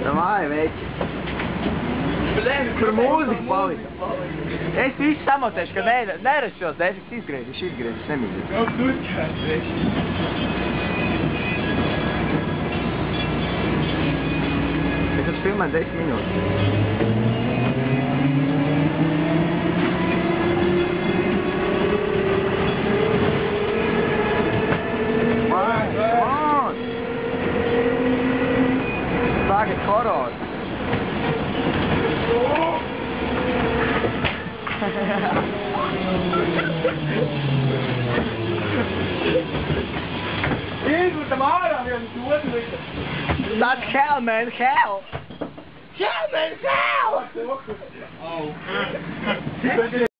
Давай, veći. Kur mūzika palika. Es visu samotēšu, ka nerašos, da es izgriežu, nemīdzi. Jau turkās, veči. Es esmu filmēt 10 minūtes. Tagad horors. Izmetam ārā viens otru. That's hell, man, hell! Hell, man, hell! Au.